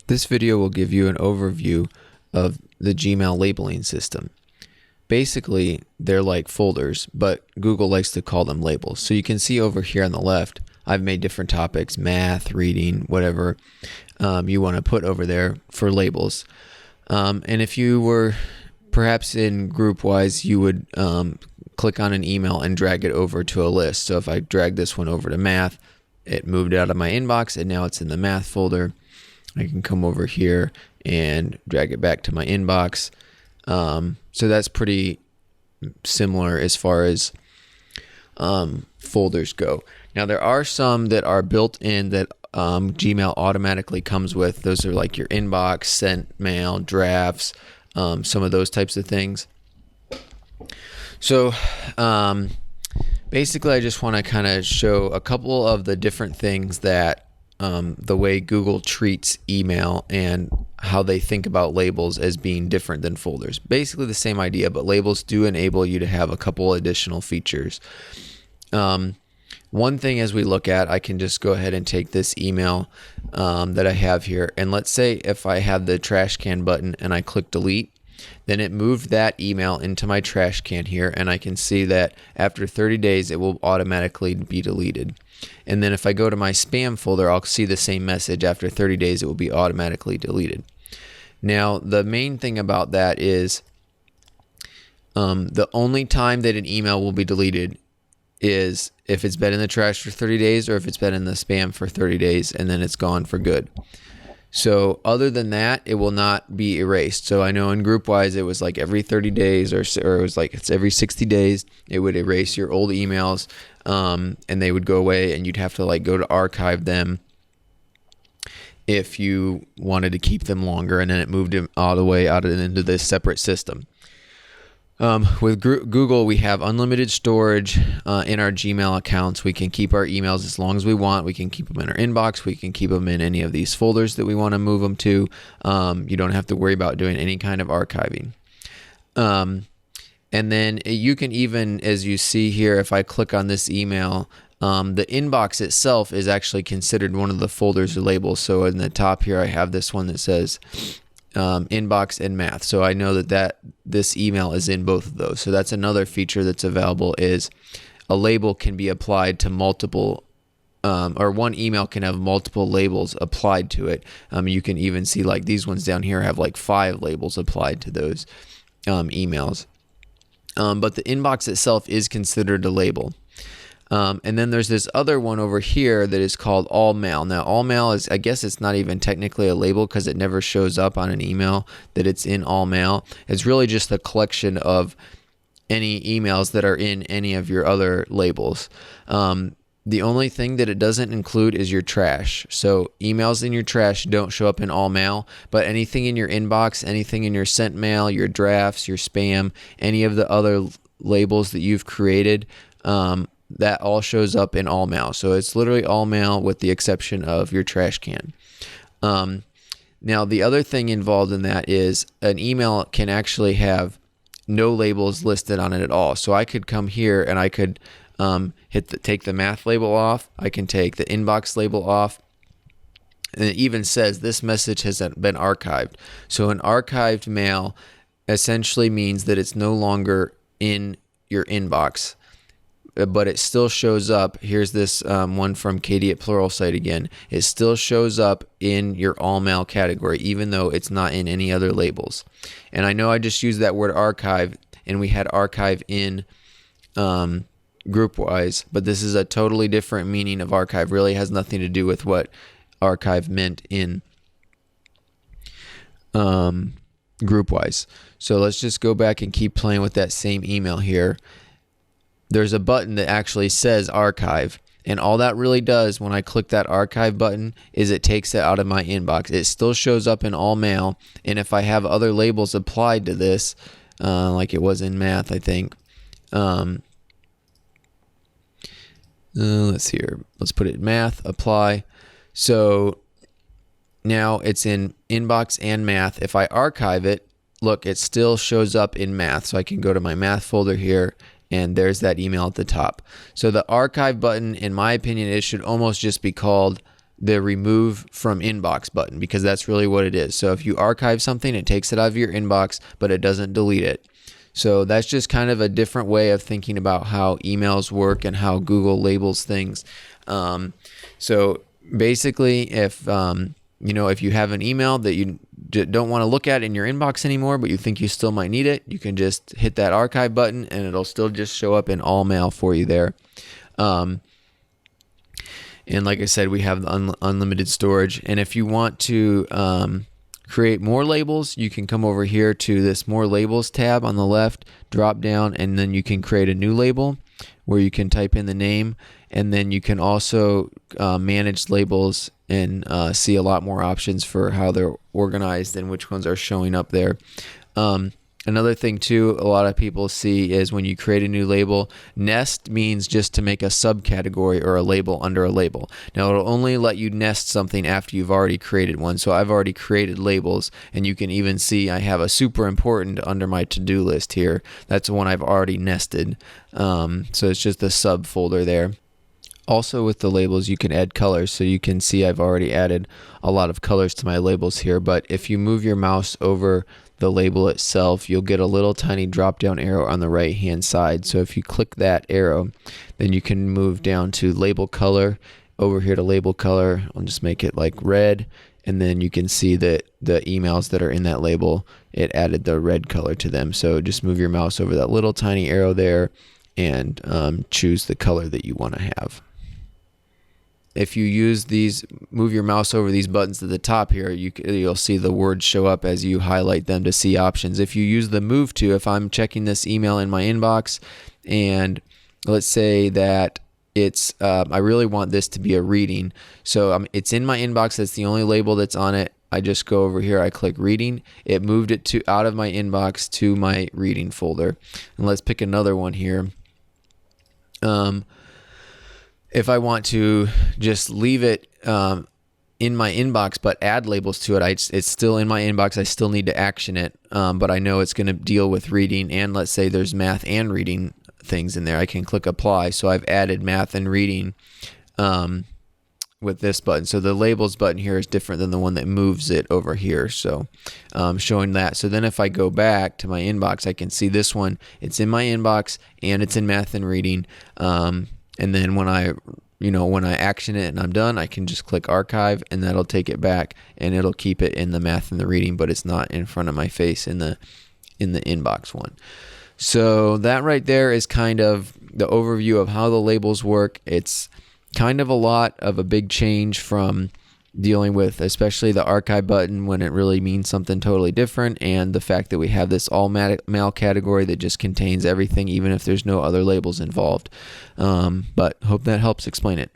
This video will give you an overview of the Gmail labeling system. Basically, they're like folders, but Google likes to call them labels. So you can see over here on the left, I've made different topics, math, reading, whatever you want to put over there for labels. And if you were perhaps in GroupWise, you would click on an email and drag it over to a list. So if I drag this one over to math, it moved out of my inbox and now it's in the math folder. I can come over here and drag it back to my inbox. So that's pretty similar as far as folders go. Now there are some that are built in that Gmail automatically comes with. Those are like your inbox, sent mail, drafts, some of those types of things. So basically I just want to kind of show a couple of the different things that the way Google treats email and how they think about labels as being different than folders. Basically the same idea, but labels do enable you to have a couple additional features. One thing as we look at, I can just go ahead and take this email that I have here, and let's say if I have the trash can button and I click delete, then it moved that email into my trash can here, and I can see that after 30 days it will automatically be deleted. And then if I go to my spam folder, I'll see the same message. After 30 days it will be automatically deleted. Now the main thing about that is the only time that an email will be deleted is if it's been in the trash for 30 days or if it's been in the spam for 30 days and then it's gone for good. So other than that, it will not be erased. So I know in GroupWise it was like every 30 days or it was like it's every 60 days it would erase your old emails and they would go away, and you'd have to like go to archive them if you wanted to keep them longer, and then it moved them all the way out into this separate system. With Google, we have unlimited storage in our Gmail accounts. We can keep our emails as long as we want. We can keep them in our inbox. We can keep them in any of these folders that we want to move them to. You don't have to worry about doing any kind of archiving. And then you can even, as you see here, if I click on this email, the inbox itself is actually considered one of the folders or labels. So in the top here, I have this one that says inbox and math. So I know that this email is in both of those. So that's another feature that's available, is a label can be applied to multiple or one email can have multiple labels applied to it. You can even see like these ones down here have like 5 labels applied to those emails. But the inbox itself is considered a label. And then there's this other one over here that is called all mail. Now all mail is, I guess it's not even technically a label because it never shows up on an email that it's in all mail. It's really just a collection of any emails that are in any of your other labels. The only thing that it doesn't include is your trash. So emails in your trash don't show up in all mail, but anything in your inbox, anything in your sent mail, your drafts, your spam, any of the other labels that you've created, that all shows up in all mail. So it's literally all mail with the exception of your trash can. Now the other thing involved in that is an email can actually have no labels listed on it at all. So I could come here and I could take the math label off. I can take the inbox label off. And it even says this message has been archived. So an archived mail essentially means that it's no longer in your inbox, but it still shows up. Here's this one from Katie at Pluralsight again. It still shows up in your all mail category, even though it's not in any other labels. And I know I just used that word archive, and we had archive in GroupWise, but this is a totally different meaning of archive. Really has nothing to do with what archive meant in GroupWise. So let's just go back and keep playing with that same email here. There's a button that actually says archive, and all that really does when I click that archive button is it takes it out of my inbox. It still shows up in all mail, and if I have other labels applied to this, like it was in math, I think, let's see here. Let's put it in math, apply. So now it's in inbox and math. If I archive it, look, it still shows up in math. So I can go to my math folder here, and there's that email at the top. So the archive button, in my opinion, it should almost just be called the remove from inbox button, because that's really what it is. So if you archive something, it takes it out of your inbox, but it doesn't delete it. So that's just kind of a different way of thinking about how emails work and how Google labels things. So basically, if if you have an email that you don't want to look at in your inbox anymore, but you think you still might need it, you can just hit that archive button and it'll still just show up in all mail for you there. And like I said, we have the unlimited storage. And if you want to create more labels, you can come over here to this More Labels tab on the left, drop down, and then you can create a new label where you can type in the name. And then you can also manage labels and see a lot more options for how they're organized and which ones are showing up there. Another thing too, a lot of people see is when you create a new label, nest means just to make a subcategory or a label under a label. Now it'll only let you nest something after you've already created one. So I've already created labels, and you can even see I have a super important under my to-do list here. That's the one I've already nested. So it's just a subfolder there. Also with the labels, you can add colors. So you can see I've already added a lot of colors to my labels here. But if you move your mouse over the label itself, you'll get a little tiny drop down arrow on the right hand side. So if you click that arrow, then you can move down to label color. Over here to label color, I'll just make it like red. And then you can see that the emails that are in that label, it added the red color to them. So just move your mouse over that little tiny arrow there and choose the color that you want to have. If you use these, move your mouse over these buttons at the top here, you'll see the words show up as you highlight them to see options. If you use the move to, if I'm checking this email in my inbox, and let's say that it's, I really want this to be a reading. So it's in my inbox. That's the only label that's on it. I just go over here, I click reading. It moved it out of my inbox to my reading folder. And let's pick another one here. If I want to just leave it in my inbox but add labels to it, it's still in my inbox. I still need to action it, but I know it's going to deal with reading, and let's say there's math and reading things in there. I can click apply. So I've added math and reading with this button. So the labels button here is different than the one that moves it over here. So showing that. So then if I go back to my inbox, I can see this one. It's in my inbox and it's in math and reading. And then when I action it and I'm done, I can just click archive, and that'll take it back, and it'll keep it in the math and the reading, but it's not in front of my face in the inbox one. So that right there is kind of the overview of how the labels work. It's kind of a lot of a big change from dealing with especially the archive button when it really means something totally different, and the fact that we have this all mail category that just contains everything even if there's no other labels involved. But hope that helps explain it.